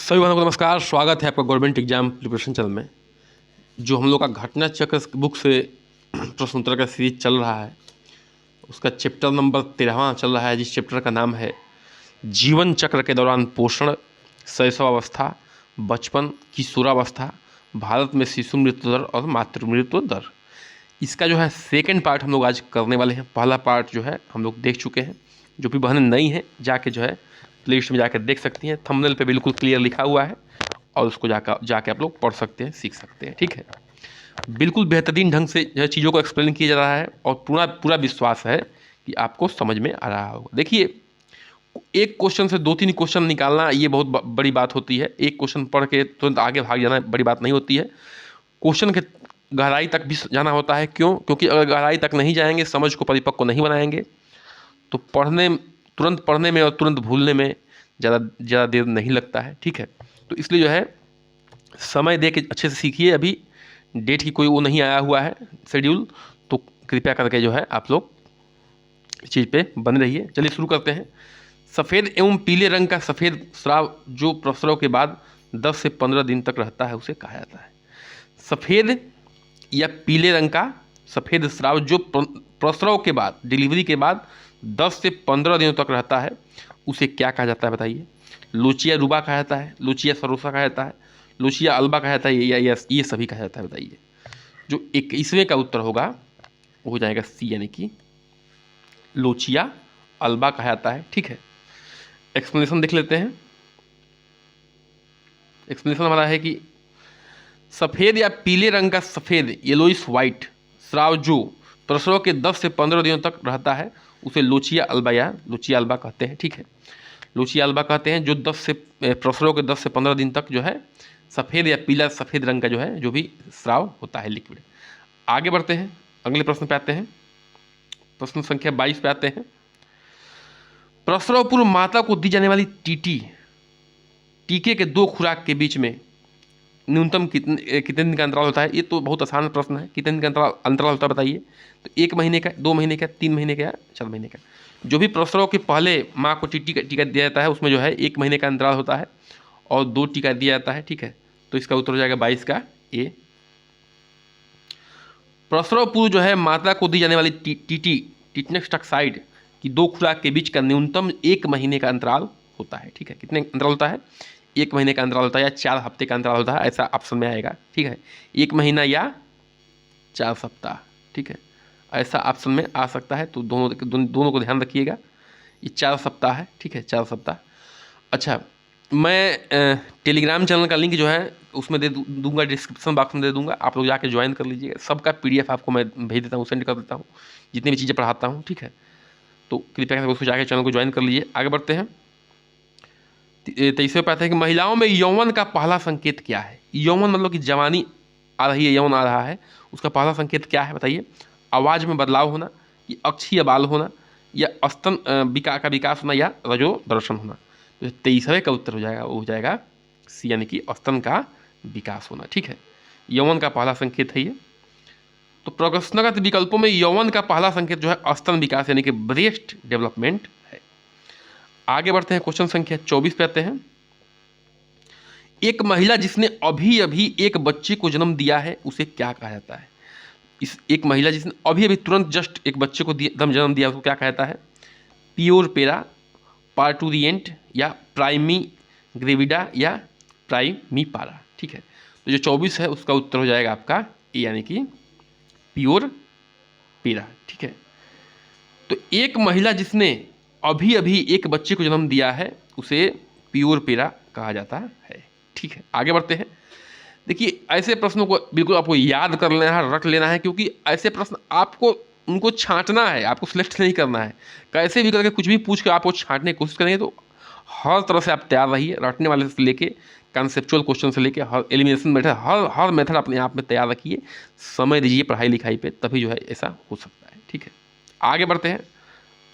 सभी भाइयों को नमस्कार। स्वागत है आपका गवर्नमेंट एग्जाम प्रिपरेशन चैनल में। जो हम लोग का घटना चक्र बुक से प्रश्न उत्तर का सीरीज चल रहा है, उसका चैप्टर नंबर 13वां चल रहा है, जिस चैप्टर का नाम है जीवन चक्र के दौरान पोषण, शैशवावस्था, बचपन, किशोरावस्था, भारत में शिशु मृत्यु दर और मातृ मृत्यु दर। इसका जो है सेकेंड पार्ट हम लोग आज करने वाले हैं। पहला पार्ट जो है हम लोग देख चुके हैं। जो भी बहनें नई हैं जाके जो है प्ले लिस्ट में जाकर देख सकती हैं। थंबनेल पे बिल्कुल क्लियर लिखा हुआ है और उसको जाके आप लोग पढ़ सकते हैं, सीख सकते हैं। ठीक है, बिल्कुल बेहतरीन ढंग से जो है चीज़ों को एक्सप्लेन किया जा रहा है और पूरा पूरा विश्वास है कि आपको समझ में आ रहा होगा। देखिए, एक क्वेश्चन से 2-3 क्वेश्चन निकालना ये बहुत बड़ी बात होती है। एक क्वेश्चन पढ़ के तुरंत आगे भाग जाना बड़ी बात नहीं होती है। क्वेश्चन के गहराई तक भी जाना होता है। क्यों? क्योंकि अगर गहराई तक नहीं जाएंगे, समझ को परिपक्व नहीं बनाएंगे, तो तुरंत पढ़ने में और तुरंत भूलने में ज़्यादा देर नहीं लगता है। ठीक है, तो इसलिए जो है समय दे के अच्छे से सीखिए। अभी डेट की कोई वो नहीं आया हुआ है शेड्यूल, तो कृपया करके जो है आप लोग इस चीज़ पे बने रहिए। चलिए शुरू करते हैं। सफ़ेद एवं पीले रंग का सफ़ेद स्राव जो प्रसव के बाद 10 से 15 दिन तक रहता है, उसे कहा जाता है सफ़ेद या पीले रंग का सफ़ेद स्राव जो प्रसव के बाद, डिलीवरी के बाद 10 से 15 दिनों तक रहता है, उसे क्या कहा जाता है बताइए? लुचिया रूबा कहा जाता है, लुचिया सरोसा कहा जाता है, लुचिया अल्बा कहा जाता है, या ये सभी कहा जाता है? बताइए। जो 21वें का उत्तर होगा वो हो जाएगा सी, यानी कि लुचिया अल्बा कहा जाता है। ठीक है, एक्सप्लेनेशन देख लेते हैं। एक्सप्लेनेशन हमारा है कि सफ़ेद या पीले रंग का सफ़ेद येलोइश वाइट स्राव जो प्रसव के 10 से 15 दिनों तक रहता है, उसे लुचिया अल्बा या लुचिया अल्बा कहते हैं। ठीक है, लुचिया अल्बा कहते हैं जो प्रसव के 10 से 15 दिन तक जो है सफ़ेद या पीला सफ़ेद रंग का जो है जो भी स्राव होता है, लिक्विड। आगे बढ़ते हैं, अगले प्रश्न पे आते हैं। प्रश्न संख्या 22 पे आते हैं। प्रसव पूर्व माता को दी जाने वाली टीके के 2 खुराक के बीच में न्यूनतम कितने दिन का अंतराल होता है? ये तो बहुत आसान प्रश्न है। कितने दिन का अंतराल होता है बताइए? तो 1 महीने का, 2 महीने का, 3 महीने का या 4 महीने का। जो भी प्रसव के पहले माँ को टीका दिया जाता है, उसमें जो है 1 महीने का अंतराल होता है और 2 टीका दिया जाता है। ठीक है, तो इसका उत्तर हो जाएगा 22 का ए। प्रसव पूर्व जो है माता को दी जाने वाली टिटनेस टॉक्साइड की 2 खुराक के बीच का न्यूनतम 1 महीने का अंतराल होता है। ठीक है, कितने अंतराल होता है? 1 महीने का अंतराल होता है या 4 हफ्ते का अंतराल होता है, ऐसा ऑप्शन में आएगा। ठीक है, 1 महीना या 4 सप्ताह। ठीक है, ऐसा ऑप्शन में आ सकता है, तो दोनों को ध्यान रखिएगा। ये 4 सप्ताह है। ठीक है, 4 सप्ताह। अच्छा, मैं टेलीग्राम चैनल का लिंक जो है उसमें दे दूंगा, डिस्क्रिप्शन बॉक्स में दे दूंगा, आप लोग जाके ज्वाइन कर लीजिएगा। सबका PDF आपको मैं भेज देता हूँ, सेंड कर देता हूँ, जितनी भी चीज़ें पढ़ाता हूँ। ठीक है, तो कृपया करके उसको जाके चैनल को ज्वाइन कर लीजिए। आगे बढ़ते हैं। 23वें पे आता है कि महिलाओं में यौवन का पहला संकेत क्या है? यौवन मतलब कि जवानी आ रही है, यौवन आ रहा है, उसका पहला संकेत क्या है बताइए? आवाज़ में बदलाव होना, या अक्षीय बाल होना, या स्तन का विकास होना, या रजो दर्शन होना? तो 23वें का उत्तर हो जाएगा, वो हो जाएगा सी, यानी कि स्तन का विकास होना। ठीक है, यौवन का पहला संकेत है ये। तो प्रश्नगत विकल्पों में यौवन का पहला संकेत जो है स्तन विकास, यानी कि ब्रेस्ट डेवलपमेंट है। आगे बढ़ते हैं, क्वेश्चन संख्या 24 पे आते हैं। एक महिला जिसने अभी अभी एक बच्चे को जन्म दिया है, उसे क्या कहा जाता है? एक महिला जिसने अभी अभी तुरंत जस्ट एक बच्चे को जन्म दिया, उसको क्या कहा जाता है? प्योर पेरा, पार्टूरिएंट, या प्राइमी ग्रेविडा, या प्राइमी पारा? ठीक है, तो जो 24 है उसका उत्तर हो जाएगा आपका ए, यानी कि प्योर पेरा। ठीक है, तो एक महिला जिसने अभी अभी एक बच्चे को जन्म दिया है, उसे प्योर पेरा कहा जाता है। ठीक है, आगे बढ़ते हैं। देखिए, ऐसे प्रश्नों को बिल्कुल आपको याद कर लेना है, रख लेना है, क्योंकि ऐसे प्रश्न आपको उनको छांटना है, आपको सिलेक्ट नहीं करना है। कैसे भी करके कुछ भी पूछ के आपको छांटने की कोशिश करेंगे, तो हर तरह से आप तैयार रहिए। रटने वाले से लेके कंसेप्चुअल क्वेश्चन से लेके हर एलिमिनेशन मेथड, हर मेथड अपने आप में तैयार रखिए। समय दीजिए पढ़ाई लिखाई पे, तभी जो है ऐसा हो सकता है। ठीक है, आगे बढ़ते हैं,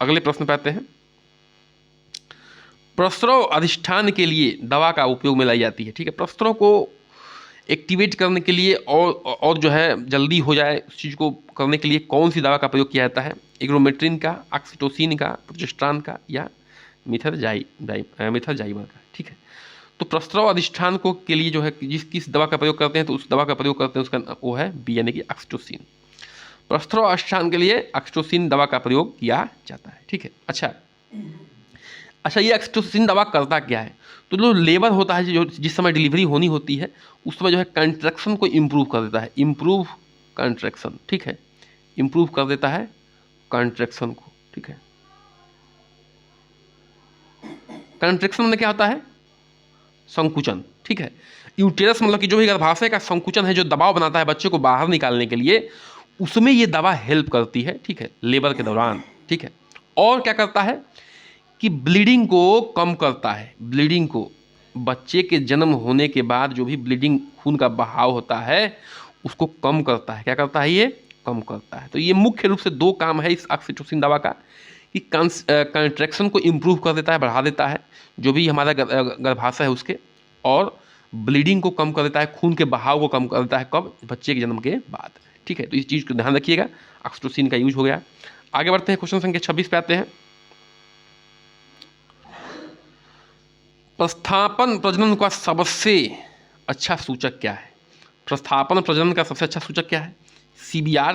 अगले प्रश्न पे आते हैं। प्रसव अधिष्ठान के लिए दवा का उपयोग में लाई जाती है। ठीक है, प्रसव को एक्टिवेट करने के लिए और जो है जल्दी हो जाए उस चीज़ को करने के लिए कौन सी दवा का प्रयोग किया जाता है? इग्रोमेट्रिन का, ऑक्सीटोसिन का, प्रोजेस्टेरॉन का, या मिथाइलजाइमर का? ठीक है, तो प्रस्राव अधिष्ठान को के लिए जो है किस दवा का प्रयोग करते हैं, तो उस दवा का प्रयोग करते हैं, उसका वो है बी यानी कि ऑक्सीटोसिन। प्रस्राव अधिष्ठान के लिए ऑक्सीटोसिन दवा का प्रयोग किया जाता है, ठीक है। अच्छा, ये ऑक्सीटोसिन दवा करता क्या है? तो जो लेबर होता है, जो जिस समय डिलीवरी होनी होती है उस समय जो है कंट्रैक्शन को इम्प्रूव कर देता है, इम्प्रूव कंट्रैक्शन, ठीक है, इम्प्रूव कर देता है कंट्रैक्शन को, ठीक है। कंट्रैक्शन में क्या होता है? संकुचन, ठीक है। यूटेरस मतलब कि जो भी गर्भाशय का संकुचन है, जो दबाव बनाता है बच्चे को बाहर निकालने के लिए, उसमें ये दवा हेल्प करती है, ठीक है, लेबर के दौरान, ठीक है। और क्या करता है कि ब्लीडिंग को कम करता है, ब्लीडिंग को, बच्चे के जन्म होने के बाद जो भी ब्लीडिंग खून का बहाव होता है उसको कम करता है। क्या करता है? ये कम करता है। तो ये मुख्य रूप से दो काम है इस ऑक्सीटोसिन दवा का, कि कंट्रैक्शन को इम्प्रूव कर देता है, बढ़ा देता है जो भी हमारा गर्भाशय है उसके, और ब्लीडिंग को कम कर देता है, खून के बहाव को कम कर देता है, कब? बच्चे के जन्म के बाद, ठीक है। तो इस चीज़ को ध्यान रखिएगा, ऑक्सीटोसिन का यूज हो गया। आगे बढ़ते हैं, क्वेश्चन संख्या 26 पे आते हैं। प्रस्थापन प्रजनन का सबसे अच्छा सूचक क्या है? प्रस्थापन प्रजनन का सबसे अच्छा सूचक क्या है? CBR,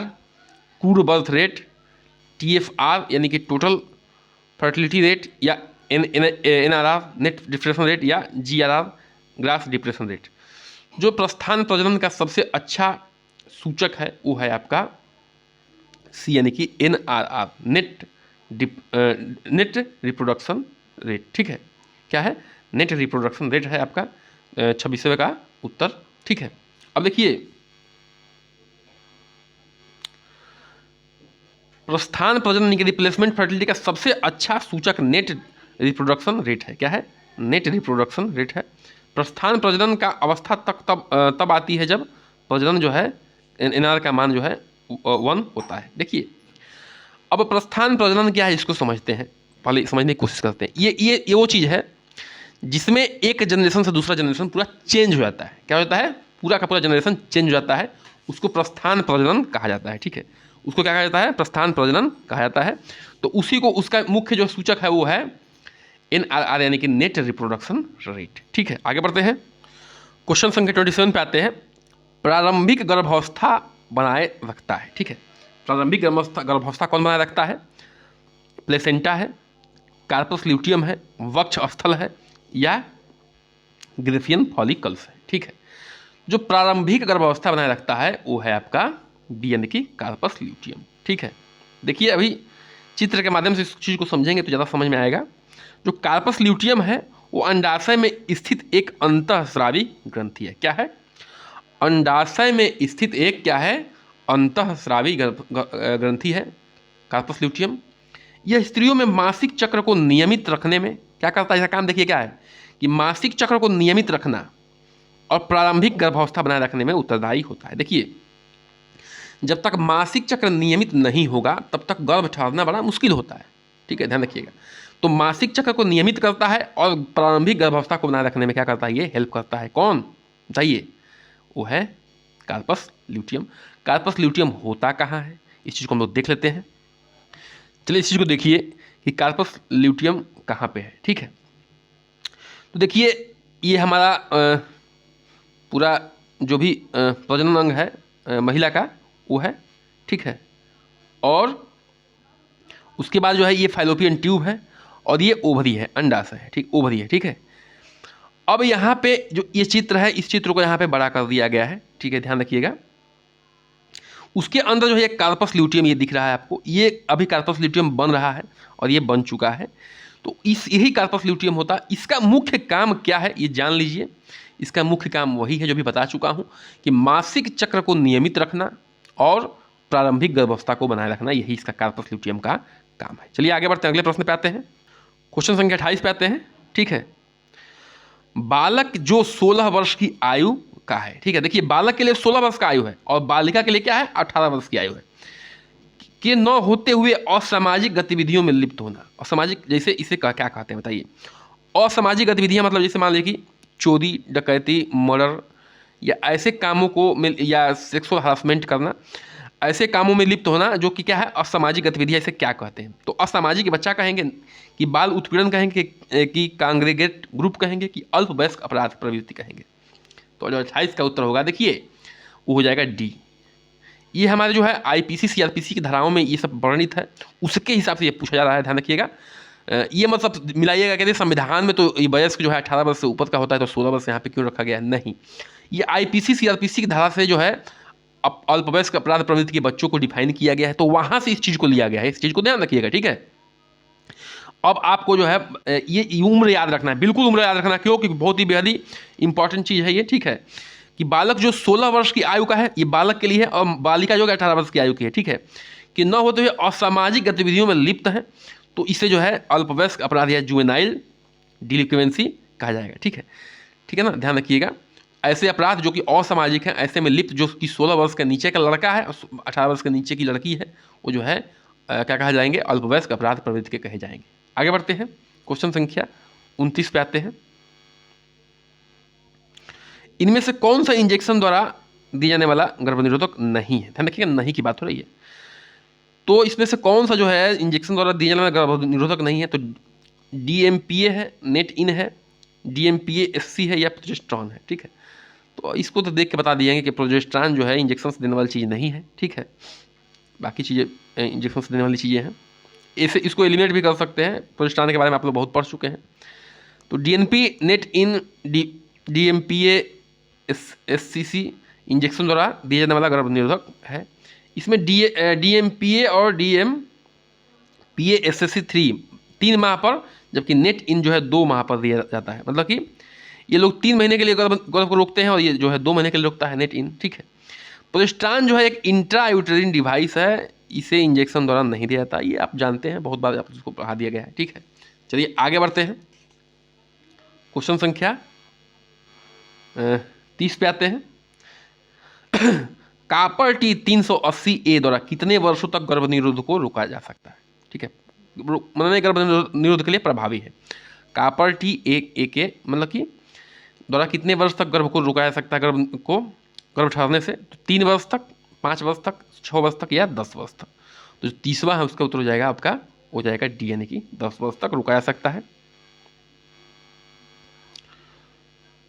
crude birth rate, TFR यानी कि टोटल फर्टिलिटी रेट, या NRR नेट डिप्रेशन रेट, या GRR ग्रास डिप्रेशन रेट। जो प्रस्थान प्रजनन का सबसे अच्छा सूचक है वो है आपका C यानी कि NRR नेट रिप्रोडक्शन रेट, ठीक है। क्या है? नेट रिप्रोडक्शन रेट है आपका 26वें का उत्तर, ठीक है। अब देखिए, प्रस्थान प्रजनन की रिप्लेसमेंट फर्टिलिटी का सबसे अच्छा सूचक नेट रिप्रोडक्शन रेट है। क्या है? नेट रिप्रोडक्शन रेट है। प्रस्थान प्रजनन का अवस्था तक तब आती है जब प्रजनन जो है NR का मान जो है 1 होता है। देखिए, अब प्रस्थान प्रजनन क्या है इसको समझते हैं, पहले समझने की कोशिश करते हैं। ये वो चीज़ है जिसमें एक जनरेशन से दूसरा जनरेशन पूरा चेंज हो जाता है। क्या होता है? पूरा का पूरा जनरेशन चेंज हो जाता है, उसको प्रस्थान प्रजनन कहा जाता है, ठीक है। उसको क्या कहा जाता है? प्रस्थान प्रजनन कहा जाता है। तो उसी को, उसका मुख्य जो सूचक है वो है NRR यानी कि नेट रिप्रोडक्शन रेट, ठीक है। आगे बढ़ते हैं, क्वेश्चन संख्या 27 पे आते हैं। प्रारंभिक गर्भावस्था बनाए रखता है, ठीक है। प्रारंभिक गर्भावस्था कौन बनाए रखता है? प्लेसेंटा है, कार्पस ल्यूटियम है, वक्ष स्थल है, या ग्रेफियन फॉलिकल्स है, ठीक है। जो प्रारंभिक गर्भावस्था बनाए रखता है वो है आपका बी यानी कि कार्पस ल्यूटियम, ठीक है। देखिए, अभी चित्र के माध्यम से इस चीज़ को समझेंगे तो ज़्यादा समझ में आएगा। जो कार्पस ल्यूटियम है वो अंडाशय में स्थित एक अंतःस्रावी ग्रंथि है। क्या है? अंडाशय में स्थित एक क्या है? अंतःस्रावी ग्रंथि है कार्पस ल्यूटियम। यह स्त्रियों में मासिक चक्र को नियमित रखने में क्या करता है? इसका काम देखिए क्या है, कि मासिक चक्र को नियमित रखना और प्रारंभिक गर्भावस्था बनाए रखने में उत्तरदायी होता है। देखिए, जब तक मासिक चक्र नियमित नहीं होगा तब तक गर्भ ठहरना बड़ा मुश्किल होता है, ठीक है, ध्यान रखिएगा। तो मासिक चक्र को नियमित करता है और प्रारंभिक गर्भावस्था को बनाए रखने में क्या करता है? ये हेल्प करता है। कौन? बताइए। वो है कार्पस ल्यूटियम। कार्पस ल्यूटियम होता कहाँ है, इस चीज़ को हम लोग देख लेते हैं। चलिए, इस चीज़ को देखिए कि कार्पस ल्यूटियम कहाँ पे है, ठीक है। तो देखिए, ये हमारा पूरा जो भी प्रजनन अंग है महिला का वो है, ठीक है। और उसके बाद जो है ये फाइलोपियन ट्यूब है, और ये ओवरी है, अंडाशय है, ठीक, ओवरी है, ठीक है। अब यहाँ पे जो ये चित्र है, इस चित्र को यहाँ पे बड़ा कर दिया गया है, ठीक है, ध्यान रखिएगा। उसके अंदर जो है एक कार्पस ल्यूटियम ये दिख रहा है आपको, ये अभी कार्पस ल्यूटियम बन रहा है और ये बन चुका है। तो यही कार्पस ल्यूटियम होता है। इसका मुख्य काम क्या है ये जान लीजिए। इसका मुख्य काम वही है जो भी बता चुका हूँ, कि मासिक चक्र को नियमित रखना और प्रारंभिक गर्भावस्था को बनाए रखना, यही इसका कार्पस ल्यूटियम का काम है। चलिए आगे बढ़ते हैं, अगले प्रश्न पे आते हैं। क्वेश्चन संख्या 28 पे आते हैं, ठीक है। बालक जो 16 वर्ष की आयु का है, ठीक है। देखिए, बालक के लिए 16 वर्ष का आयु है और बालिका के लिए क्या है? 18 वर्ष की आयु है, कि न होते हुए असामाजिक गतिविधियों में लिप्त होना। असामाजिक, जैसे इसे क्या कहते हैं बताइए? असामाजिक गतिविधियां मतलब जैसे मान लीजिए कि चोरी, डकैती, मर्डर, या ऐसे कामों को या सेक्सुअल हरासमेंट करना, ऐसे कामों में लिप्त होना जो कि क्या है, असामाजिक गतिविधियाँ, इसे क्या कहते हैं? तो असामाजिक बच्चा कहेंगे, कि बाल उत्पीड़न कहेंगे, कि कांग्रेगेट ग्रुप कहेंगे, कि अल्पवयस्क अपराध प्रवृत्ति कहेंगे? तो जो 28 का उत्तर होगा देखिए वो हो जाएगा डी। ये हमारे जो है आईपीसी सीआरपीसी की धाराओं में ये सब वर्णित है, उसके हिसाब से ये पूछा जा रहा है, ध्यान रखिएगा। ये मतलब मिलाइएगा, कहते संविधान में तो ये वयस्क जो है 18 वर्ष से ऊपर का होता है, तो 16 वर्ष यहाँ पे क्यों रखा गया है? नहीं, ये आईपीसी सीआरपीसी की धारा से जो है अल्पवयस्क अपराध प्रवृत्ति के बच्चों को डिफाइन किया गया है, तो वहाँ से इस चीज़ को लिया गया है, इस चीज़ को ध्यान रखिएगा, ठीक है। अब आपको जो है ये उम्र याद रखना है, बिल्कुल उम्र याद रखना, क्यों? क्योंकि बहुत ही बेहद ही इंपॉर्टेंट चीज़ है ये, ठीक है। कि बालक जो 16 वर्ष की आयु का है, ये बालक के लिए है, और बालिका जो है 18 वर्ष की आयु की है, ठीक है। कि न होते हुए असामाजिक गतिविधियों में लिप्त है, तो इसे जो है अल्पवयस्क अपराध या जुवेनाइल डिलिक्वेंसी कहा जाएगा, ठीक है, ठीक है ना, ध्यान रखिएगा। ऐसे अपराध जो कि असामाजिक हैं, ऐसे में लिप्त जो कि 16 वर्ष के नीचे का लड़का है और 18 वर्ष के नीचे की लड़की है, वो जो है क्या कहा जाएंगे? अल्पवयस्क अपराध प्रवृत्ति के कहे जाएंगे। आगे बढ़ते हैं, क्वेश्चन संख्या 29 पे आते हैं। इनमें से कौन सा इंजेक्शन द्वारा दिया जाने वाला गर्भनिरोधक नहीं है? ध्यान रखिएगा, नहीं की बात हो रही है। तो इसमें से कौन सा जो है इंजेक्शन द्वारा दिया जाने वाला गर्भनिरोधक नहीं है? तो DMPA है, नेट इन है, DMPA SC है, या प्रोजेस्टेरॉन है, ठीक है। तो इसको तो देख के बता दिएंगे कि प्रोजेस्टेरॉन जो है इंजेक्शन से देने वाली चीज़ नहीं है, ठीक है। बाकी चीज़ें इंजेक्शन से देने वाली चीज़ें हैं, ऐसे इसको एलिमिनेट भी कर सकते हैं। प्रोजेस्टेरॉन के बारे में आप लोग बहुत पढ़ चुके हैं। तो DNP नेट इन DMPA SCC इंजेक्शन द्वारा दिया जाने वाला गर्भनिरोधक है। इसमें DMPA और DMPA SSC3 3 माह पर, जबकि नेट इन जो है 2 माह पर दिया जाता है। मतलब कि ये लोग 3 महीने के लिए गर्भ को रोकते हैं और ये जो है 2 महीने के लिए रोकता है नेट इन, ठीक है। प्रोजेस्टेरॉन जो है एक इंट्रायूटेरिन डिवाइस है, इसे इंजेक्शन द्वारा नहीं दिया जाता, ये आप जानते हैं, बहुत बार आप उसको पढ़ा दिया गया है, ठीक है। चलिए आगे बढ़ते हैं, क्वेश्चन संख्या 30 पे आते हैं। कॉपर टी 380A द्वारा कितने वर्षों तक गर्भनिरोध को रोका जा सकता है? ठीक है, मतलब गर्भनिरोध के लिए प्रभावी है। कॉपर टी एक मतलब कि द्वारा कितने वर्ष तक गर्भ को रोका जा सकता है, गर्भ ठहरने से? तो 3 वर्ष तक, 5 वर्ष तक, 6 वर्ष तक, या 10 वर्ष तक। तो जो तीसरा है उसका उत्तर हो जाएगा आपका, हो जाएगा डी, यानी कि 10 वर्ष तक रोका जा सकता है।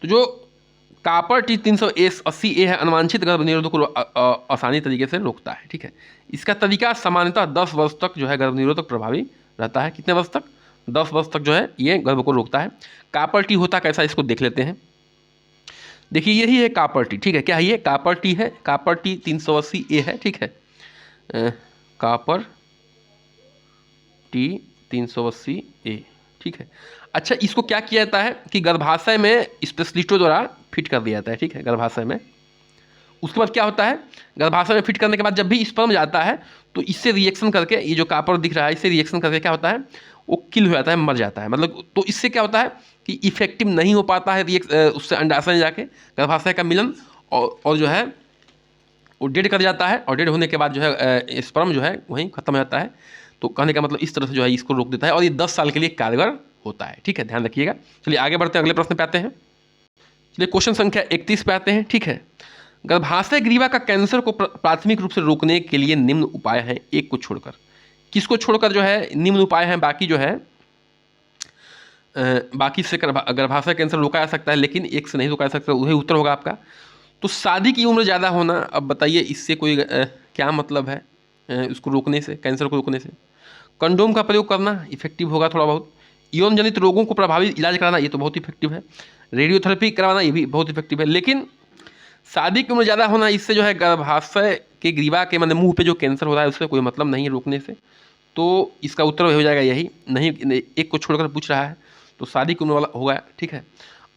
तो जो कॉपर टी 380A है, अनुवांछित गर्भनिरोध को आसानी तरीके से रोकता है, ठीक है। इसका तरीका सामान्यतः 10 वर्ष तक जो है गर्भनिरोधक प्रभावी रहता है। कितने वर्ष तक? 10 वर्ष तक जो है ये गर्भ को रोकता है। कॉपर टी होता कैसा, इसको देख लेते हैं। देखिए यही है कॉपर टी, ठीक है। क्या है ये? कॉपर टी है, कॉपर टी 380A है, ठीक है। कॉपर टी 380A, ठीक है। अच्छा, इसको क्या किया जाता है कि गर्भाशय में स्पेशलिस्टों द्वारा फिट कर दिया जाता है, ठीक है, गर्भाशय में। उसके बाद क्या होता है, गर्भाशय में फिट करने के बाद जब भी स्पर्म जाता है तो इससे रिएक्शन करके, ये जो कॉपर दिख रहा है, इससे रिएक्शन करके क्या होता है, वो किल हो जाता है, मर जाता है। मतलब तो इससे क्या होता है कि इफेक्टिव नहीं हो पाता है उससे अंडाशय जाके गर्भाशय का मिलन, और जो है वो डेड कर जाता है, और डेड होने के बाद जो है स्पर्म जो है वहीं खत्म हो जाता है। तो कहने का मतलब इस तरह से जो है इसको रोक देता है, और ये 10 साल के लिए कारगर होता है, ठीक है, ध्यान रखिएगा। चलिए आगे बढ़ते हैं, अगले प्रश्न पे आते हैं। चलिए क्वेश्चन संख्या 31 पे आते हैं, ठीक है। गर्भाशय ग्रीवा का कैंसर को प्राथमिक रूप से रोकने के लिए निम्न उपाय हैं, एक को छोड़कर। किसको छोड़कर जो है निम्न उपाय हैं? बाकी जो है बाकी से गर्भाशय कैंसर रोका जा सकता है, लेकिन एक से नहीं रोका जा सकता, वही उत्तर होगा आपका। तो शादी की उम्र ज़्यादा होना, अब बताइए इससे कोई क्या मतलब है उसको रोकने से, कैंसर को रोकने से? कंडोम का प्रयोग करना इफेक्टिव होगा थोड़ा बहुत। यौन जनित रोगों को प्रभावी इलाज कराना, ये तो बहुत इफेक्टिव है। रेडियोथेरेपी करवाना, ये भी बहुत इफेक्टिव है। लेकिन शादी की उम्र ज़्यादा होना, इससे जो है गर्भाशय के ग्रीवा के मतलब मुंह पे जो कैंसर हो रहा है उससे कोई मतलब नहीं है रोकने से। तो इसका उत्तर हो जाएगा यही, नहीं, एक को छोड़कर पूछ रहा है, तो शादी की उम्र वाला होगा, ठीक है।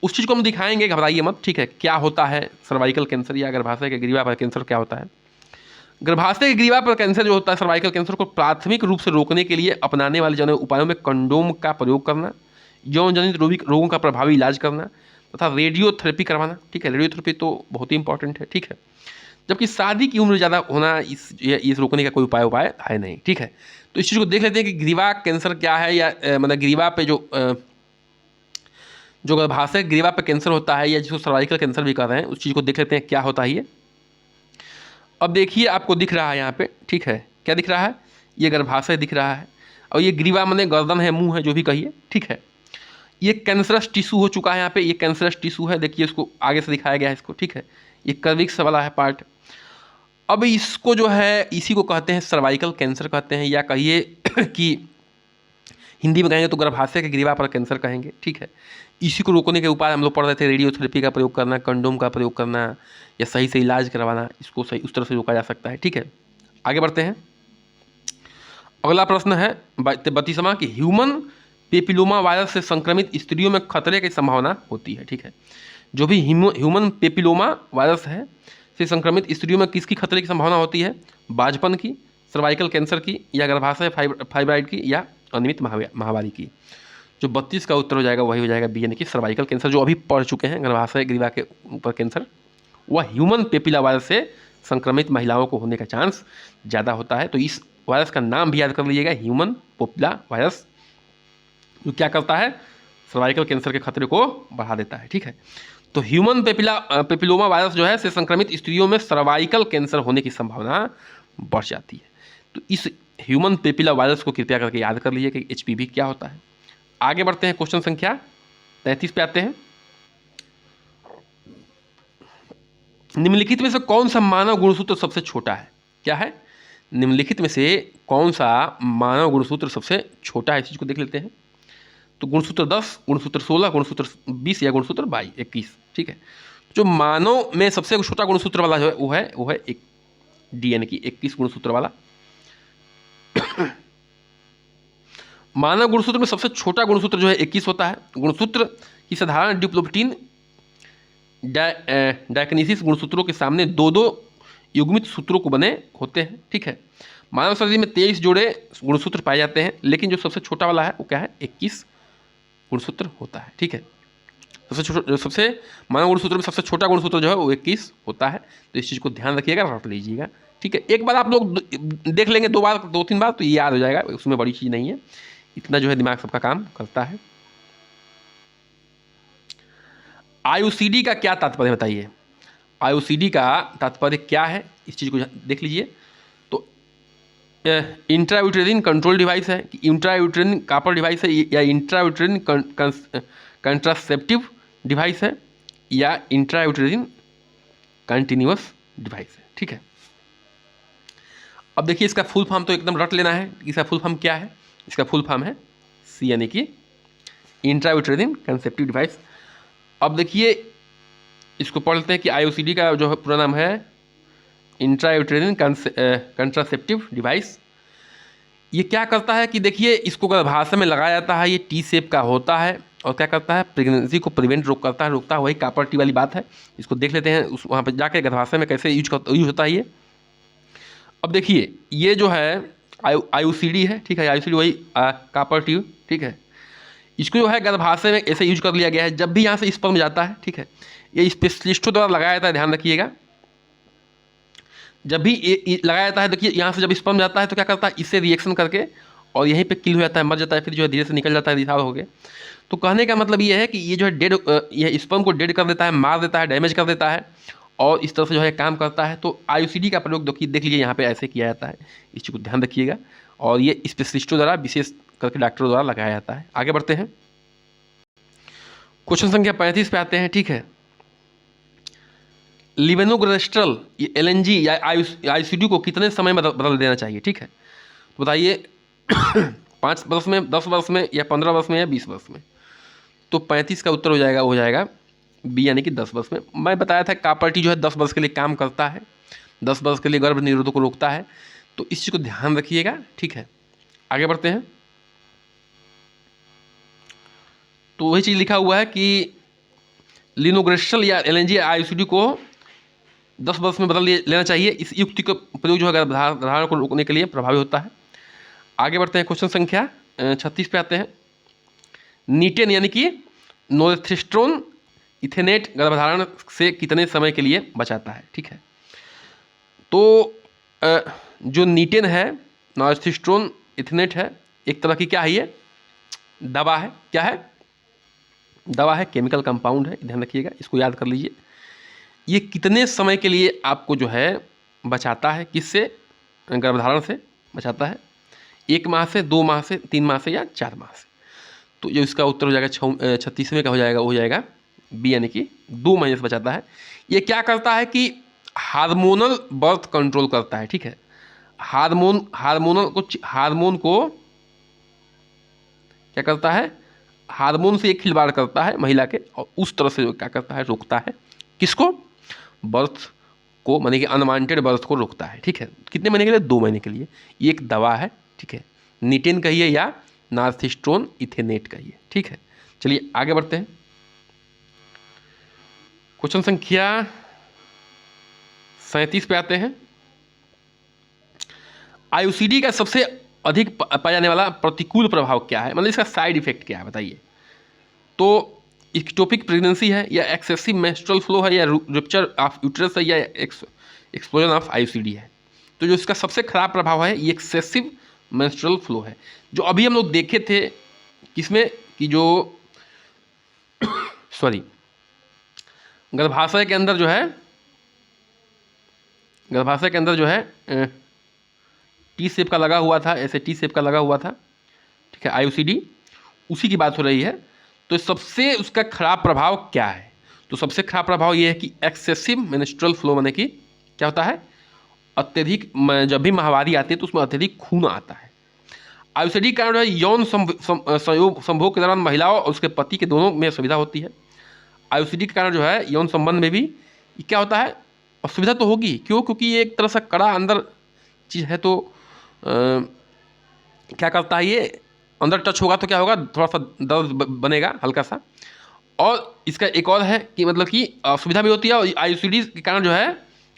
उस चीज़ को हम दिखाएंगे, घबराइए मत, ठीक है। क्या होता है सर्वाइकल कैंसर या गर्भाशय के ग्रीवा पर कैंसर क्या होता है? गर्भाशय के ग्रीवा पर कैंसर जो होता है, सर्वाइकल कैंसर को प्राथमिक रूप से रोकने के लिए अपनाने वाले जन उपायों में कंडोम का प्रयोग करना, यौन जनित रोगों का प्रभावी इलाज करना, तथा रेडियोथेरेपी करवाना, ठीक है। रेडियोथेरेपी तो बहुत ही इंपॉर्टेंट है, ठीक है। जबकि शादी की उम्र ज़्यादा होना इस रोकने का कोई उपाय है नहीं, ठीक है। तो इस चीज़ को देख लेते हैं कि ग्रीवा कैंसर क्या है, या मतलब ग्रीवा पे जो गर्भाशय ग्रीवा पे कैंसर होता है, या जिसको सर्वाइकल कैंसर भी कर रहे हैं, उस चीज़ को देख लेते हैं क्या होता है ये। अब देखिए आपको दिख रहा है यहाँ पे, ठीक है, क्या दिख रहा है, ये गर्भाशय दिख रहा है और ये ग्रीवा माने गर्दन है, मुंह है, जो भी कहिए, ठीक है। ये कैंसरस टिश्यू हो चुका है यहाँ पे, ये कैंसरस टिश्यू है, देखिए इसको आगे से दिखाया गया है इसको, ठीक है। ये कर्विक्स वाला है पार्ट। अब इसको जो है इसी को कहते हैं सर्वाइकल कैंसर कहते हैं, या कहिए कि हिंदी में कहेंगे तो गर्भाशय के ग्रीवा पर कैंसर कहेंगे, ठीक है। इसी को रोकने के उपाय हम लोग पढ़ रहे थे, रेडियोथेरेपी का प्रयोग करना, कंडोम का प्रयोग करना, या सही से इलाज करवाना, इसको सही उस तरह से रोका जा सकता है, ठीक है। आगे बढ़ते हैं। अगला प्रश्न है 32वां कि ह्यूमन पेपिलोमा वायरस से संक्रमित स्त्रियों में खतरे की संभावना होती है, ठीक है। जो भी ह्यूमन पेपिलोमा वायरस है से संक्रमित स्त्रियों में किसकी खतरे की संभावना होती है, बाजपन की, सर्वाइकल कैंसर की, या गर्भाशय फाइब्राइड की, या अनियमित माहवारी की। जो 32 का उत्तर हो जाएगा वही हो जाएगा बी, यानी कि सर्वाइकल कैंसर। जो अभी पढ़ चुके हैं गर्भाशय ग्रीवा के ऊपर कैंसर, वह ह्यूमन पेपिला वायरस से संक्रमित महिलाओं को होने का चांस ज़्यादा होता है। तो इस वायरस का नाम भी याद कर लीजिएगा, ह्यूमन पेपिला वायरस, जो क्या करता है, सर्वाइकल कैंसर के खतरे को बढ़ा देता है, ठीक है। तो ह्यूमन पेपिलोमा वायरस जो है से संक्रमित स्त्रियों में सर्वाइकल कैंसर होने की संभावना बढ़ जाती है। तो इस ह्यूमन पेपिला वायरस को कृपया करके याद कर लीजिए कि HPV क्या होता है। आगे बढ़ते हैं, क्वेश्चन संख्या 33 पे आते हैं। निम्नलिखित में से कौन सा मानव गुणसूत्र सबसे छोटा है, क्या है, निम्नलिखित में से कौन सा मानव गुणसूत्र सबसे छोटा है, इस चीज को देख लेते हैं। तो गुणसूत्र 10, गुणसूत्र 16, गुणसूत्र 20 या गुणसूत्र 21, ठीक है। जो मानव में सबसे छोटा गुणसूत्र वाला जो है वो है एक DNA की 21 गुणसूत्र वाला। मानव गुणसूत्र में सबसे छोटा गुणसूत्र जो है 21 होता है। गुणसूत्र की साधारण डिप्लोप्टीन डायकनीसिस गुणसूत्रों के सामने 2-2 युग्मित सूत्रों को बने होते हैं, ठीक है। मानव शरीर में 23 जोड़े गुणसूत्र पाए जाते हैं, लेकिन जो सबसे छोटा वाला है वो क्या है, 21 गुणसूत्र होता है, ठीक है। सबसे मानव गुणसूत्र में सबसे छोटा गुणसूत्र जो है वो 21 होता है। तो इस चीज़ को ध्यान रखिएगा, रट लीजिएगा, ठीक है। एक बार आप लोग देख लेंगे, 2-3 बार तो ये याद हो जाएगा, उसमें बड़ी चीज़ नहीं है, इतना जो है दिमाग सबका काम करता है। IUCD का क्या तात्पर्य बताइए, IUCD का तात्पर्य क्या है, इस चीज़ को देख लीजिए। तो इंट्रायूटेरिन कंट्रोल डिवाइस है, कि इंट्रायूटेरिन कापर डिवाइस है, या इंट्रायूटेरिन कंट्रासेप्टिव डिवाइस है, या इंट्रायूटेरिन कंटिन्यूअस डिवाइस है, ठीक है। अब देखिए इसका फुल फॉर्म तो एकदम रट लेना है, इसका फुल फॉर्म क्या है, इसका फुल फॉर्म है C, यानी कि इंट्रायूटेरिन कंसेप्टिव डिवाइस। अब देखिए इसको पढ़ लेते हैं कि IUCD का जो पूरा नाम है इंट्रायूटेरिन कंट्रासेप्टिव डिवाइस। ये क्या करता है कि देखिए इसको गर्भाशय में लगाया जाता है, ये T शेप का होता है, और क्या करता है, प्रेगनेंसी को प्रिवेंट रोकता है, वही कापर टी वाली बात है। इसको देख लेते हैं उस वहाँ पर जाके गर्भाशय में कैसे यूज होता है ये। अब देखिए ये जो है IUCD है, ठीक है, IUCD वही कापर ट्यूब, ठीक है। इसको जो है गर्भाशय में ऐसे यूज कर लिया गया है, जब भी यहाँ से स्पर्म जाता है, ठीक है, ये स्पेशलिस्टों द्वारा लगाया जाता है, ध्यान रखिएगा। जब भी ये लगाया जाता है, देखिए यहाँ से जब स्पर्म जाता है तो क्या करता है, इससे रिएक्शन करके और यहीं पे किल हो जाता है, मर जाता है, फिर जो है धीरे से निकल जाता है रिसाव हो गया। तो कहने का मतलब ये है कि ये जो है ये स्पर्म को डेड कर देता है, मार देता है, डैमेज कर देता है, और इस तरह से जो है काम करता है। तो IUCD का प्रयोग देख लीजिए यहाँ पे ऐसे किया जाता है, इस चीज़ को ध्यान रखिएगा, और ये स्पेशलिस्टों द्वारा, विशेष करके डॉक्टरों द्वारा लगाया जाता है। आगे बढ़ते हैं, क्वेश्चन संख्या 35 पे आते हैं, ठीक है। लिवेनोग्रेस्ट्रल LNG या IUCD को कितने समय में बदल देना चाहिए, ठीक है। तो बताइए 5 वर्ष में, 10 वर्ष में, या 15 वर्ष में, या 20 वर्ष में। तो 35 का उत्तर हो जाएगा बी, यानी कि 10 वर्ष में। मैं बताया था कापर टी जो है 10 वर्ष के लिए काम करता है, 10 वर्ष के लिए गर्भ निरोधक को रोकता है। तो इस चीज़ को ध्यान रखिएगा, ठीक है। आगे बढ़ते हैं। तो वही चीज़ लिखा हुआ है कि लिनोग्रेस्ट्रल या LNG IUCD को 10 वर्ष में बदल लेना चाहिए। इस युक्ति का प्रयोग जो है गर्भधारण को रोकने के लिए प्रभावी होता है। आगे बढ़ते हैं, क्वेश्चन संख्या 36 पे आते हैं। नीटेन यानी कि नोरेथ्रिस्ट्रोन इथेनेट गर्भधारण से कितने समय के लिए बचाता है, ठीक है। तो जो नीटेन है, नोरेथ्रिस्ट्रोन इथेनेट है, एक तरह की क्या है, ये दवा है, क्या है, दवा है, केमिकल कंपाउंड है, ध्यान रखिएगा, इसको याद कर लीजिए। ये कितने समय के लिए आपको जो है बचाता है, किससे? गर्भधारण से बचाता है, 1 माह से, 2 माह से, 3 माह से या 4 माह से। तो जो इसका उत्तर हो जाएगा 36वें का हो जाएगा, वो हो जाएगा बी, यानी कि 2 महीने से बचाता है। ये क्या करता है कि हार्मोनल बर्थ कंट्रोल करता है, ठीक है। हार्मोन को क्या करता है? हार्मोन से एक खिलवाड़ करता है महिला के, और उस तरह से क्या करता है? रोकता है। किसको? बर्थ को, माने कि अनवांटेड बर्थ को रोकता है, ठीक है। कितने महीने के लिए? 2 महीने के लिए। ये एक दवा है, ठीक है। निटिन कहिए या नार्थिस्टोन इथेनेट कहिए, ठीक है। चलिए आगे बढ़ते हैं। क्वेश्चन संख्या 37 पे आते हैं। आईयूसीडी का सबसे अधिक पाया जाने वाला प्रतिकूल प्रभाव क्या है, मतलब इसका साइड इफेक्ट क्या है, बताइए। तो इक्टोपिक प्रेगनेंसी है, या एक्सेसिव मेंस्ट्रुअल फ्लो है, या रप्चर ऑफ यूट्रस है, या एक्सप्लोजन ऑफ आईयूसीडी है। तो जो इसका सबसे खराब प्रभाव है ये एक्सेसिव मेंस्ट्रुअल फ्लो है, जो अभी हम लोग देखे थे किसमें, कि जो सॉरी गर्भाशय के अंदर जो है, गर्भाशय के अंदर जो है टी शेप का लगा हुआ था, ऐसे टी शेप का लगा हुआ था, ठीक है, आईयूसीडी, उसी की बात हो रही है। तो सबसे उसका खराब प्रभाव क्या है? तो सबसे खराब प्रभाव ये है कि एक्सेसिव मेंस्ट्रुअल फ्लो, माने कि क्या होता है? अत्यधिक, जब भी माहवारी आती है तो उसमें अत्यधिक खून आता है। आईयूसीडी का कारण है यौन संभोग के दौरान महिलाओं और उसके पति के दोनों में असुविधा होती है। आईयूसीडी के कारण जो है यौन संबंध में भी क्या होता है? असुविधा तो होगी। क्यों? क्योंकि ये एक तरह से कड़ा अंदर चीज़ है, तो क्या करता है, ये अंदर टच होगा तो क्या होगा? थोड़ा सा दर्द बनेगा हल्का सा। और इसका एक और है कि मतलब कि असुविधा भी होती है, और आईयूसीडी के कारण जो है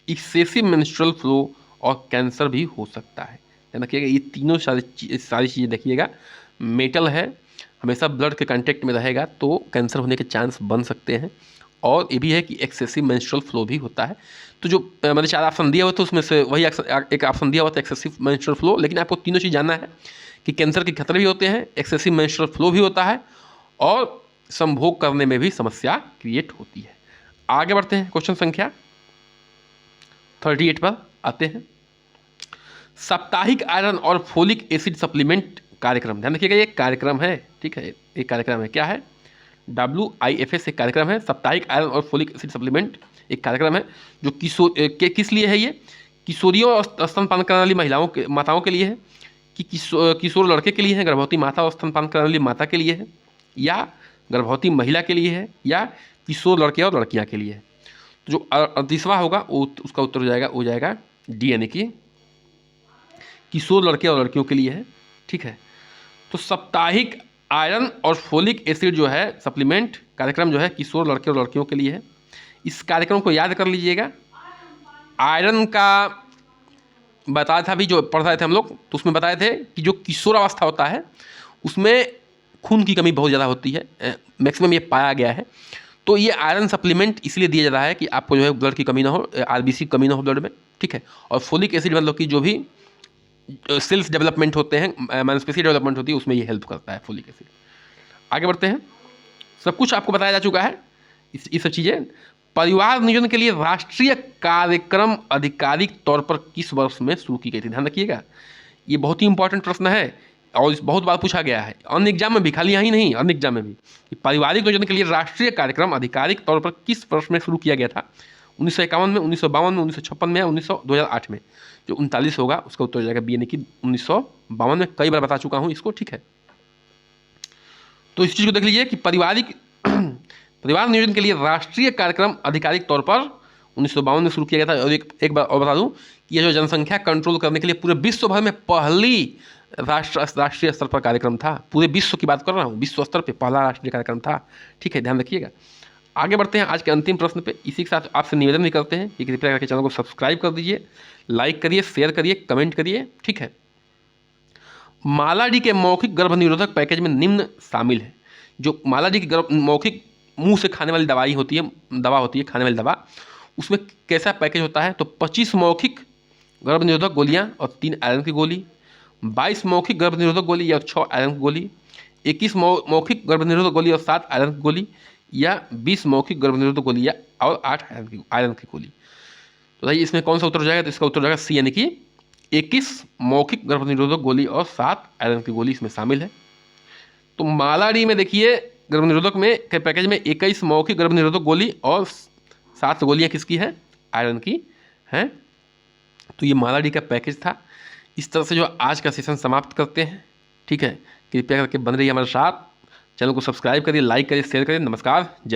एक्सेसिव मेंस्ट्रुअल फ्लो और कैंसर भी हो सकता है। ध्यान रखिएगा, ये तीनों सारी चीज़ें देखिएगा। मेटल है, हमेशा ब्लड के कांटेक्ट में रहेगा तो कैंसर होने के चांस बन सकते हैं। और ये भी है कि एक्सेसिव मेंस्ट्रुअल फ्लो भी होता है। तो जो मैंने 4 ऑप्शन दिया हुआ था उसमें से वही एक ऑप्शन दिया हुआ था एक्सेसिव मेंस्ट्रुअल फ्लो। लेकिन आपको तीनों चीज़ जानना है कि कैंसर के खतरे भी होते हैं, एक्सेसिव मेंस्ट्रुअल फ्लो भी होता है, और संभोग करने में भी समस्या क्रिएट होती है। आगे बढ़ते हैं, क्वेश्चन संख्या 38 पर आते हैं। साप्ताहिक आयरन और फोलिक एसिड सप्लीमेंट कार्यक्रम, ध्यान रखिएगा ये कार्यक्रम है, ठीक है, एक कार्यक्रम है। क्या है? WIFS एक कार्यक्रम है, साप्ताहिक आयरन और फोलिक एसिड सप्लीमेंट एक कार्यक्रम है, जो किस लिए है? ये किशोरियों और स्तनपान करने वाली महिलाओं के, माताओं के लिए है, कि किशोर लड़के के लिए है, गर्भवती माता और स्तनपान करने वाली माता के लिए है, या गर्भवती महिला के लिए है, या किशोर लड़के और लड़कियां के लिए है। तो जो तीसरा होगा वो उसका उत्तर हो जाएगा डी, यानी कि किशोर लड़के और लड़कियों के लिए है, ठीक है। तो साप्ताहिक आयरन और फोलिक एसिड जो है सप्लीमेंट कार्यक्रम जो है किशोर लड़के और लड़कियों के लिए है। इस कार्यक्रम को याद कर लीजिएगा। आयरन का बताया था अभी, जो पढ़ रहे थे हम लोग, तो उसमें बताए थे कि जो किशोरावस्था होता है उसमें खून की कमी बहुत ज़्यादा होती है, मैक्सिमम ये पाया गया है। तो ये आयरन सप्लीमेंट इसलिए दिया जा रहा है कि आपको जो है ब्लड की कमी ना हो, RBC की कमी ना हो ब्लड में, ठीक है। और फोलिक एसिड मतलब कि जो भी सेल्स डेवलपमेंट होते हैं, मांसपेशी डेवलपमेंट होती है, उसमें ये हेल्प करता है फोलिक एसिड। आगे बढ़ते हैं। सब कुछ आपको बताया जा चुका है, ये सब चीज़ें। परिवार नियोजन के लिए राष्ट्रीय कार्यक्रम आधिकारिक तौर पर किस वर्ष में शुरू की गई थी? ध्यान रखिएगा, ये बहुत ही इंपॉर्टेंट प्रश्न है और इस बहुत बार पूछा गया है अन्य एग्जाम में भी, खाली यहाँ ही नहीं, अन्य एग्जाम में भी, कि पारिवारिक नियोजन के लिए राष्ट्रीय कार्यक्रम आधिकारिक तौर पर किस वर्ष में शुरू किया गया था? 1951 में, 1952 में, 1956 में, या 2008 में? जो 39 होगा उसका उत्तर हो जाएगा बी, यानी कि 1952 में। कई बार बता चुका हूँ इसको, ठीक है। तो इस चीज़ को देख लीजिए कि परिवार नियोजन के लिए राष्ट्रीय कार्यक्रम आधिकारिक तौर पर 1952 में शुरू किया गया था। और एक बार और बता दूं कि यह जो जनसंख्या कंट्रोल करने के लिए पूरे विश्व भर में पहली राष्ट्रीय स्तर पर कार्यक्रम था। पूरे विश्व की बात कर रहा हूँ, विश्व स्तर पर पहला राष्ट्रीय कार्यक्रम था, ठीक है, ध्यान रखिएगा। आगे बढ़ते हैं आज के अंतिम प्रश्न पे। इसी के साथ आपसे निवेदन भी करते हैं कि कृपया करके चैनल को सब्सक्राइब कर दीजिए, लाइक करिए, शेयर करिए, कमेंट करिए, ठीक है। माला डी के मौखिक गर्भ निरोधक पैकेज में निम्न शामिल है। जो माला डी की मौखिक मुंह से खाने वाली दवाई होती है, दवा होती है, खाने वाली दवा, उसमें कैसा पैकेज होता है? तो 25 मौखिक गर्भ निरोधक गोलियां और 3 आयरन की गोली, 22 मौखिक गर्भ निरोधक गोली या 6 आयरन की गोली, 21 मौखिक गर्भ निरोधक गोली और 7 आयरन की गोली, या 20 मौखिक गर्भ निरोधक गोली या और 8 आयरन की गोली। तो भाई इसमें कौन सा उत्तर हो जाएगा? तो इसका उत्तर हो जाएगा सी, यानी कि 21 मौखिक गर्भ निरोधक गोली और 7 आयरन की गोली इसमें शामिल है। तो माला डी में देखिए गर्भ निरोधक में के पैकेज में 21 मौखिक गर्भ निरोधक गोली और 7 गोलियां किसकी हैं? आयरन की हैं। तो ये माला डी का पैकेज था। इस तरह से जो आज का सेशन समाप्त करते हैं। ठीक है, कृपया करके बन रही हमारे साथ, चैनल को सब्सक्राइब करिए, लाइक करिए, शेयर करिए। नमस्कार, जय।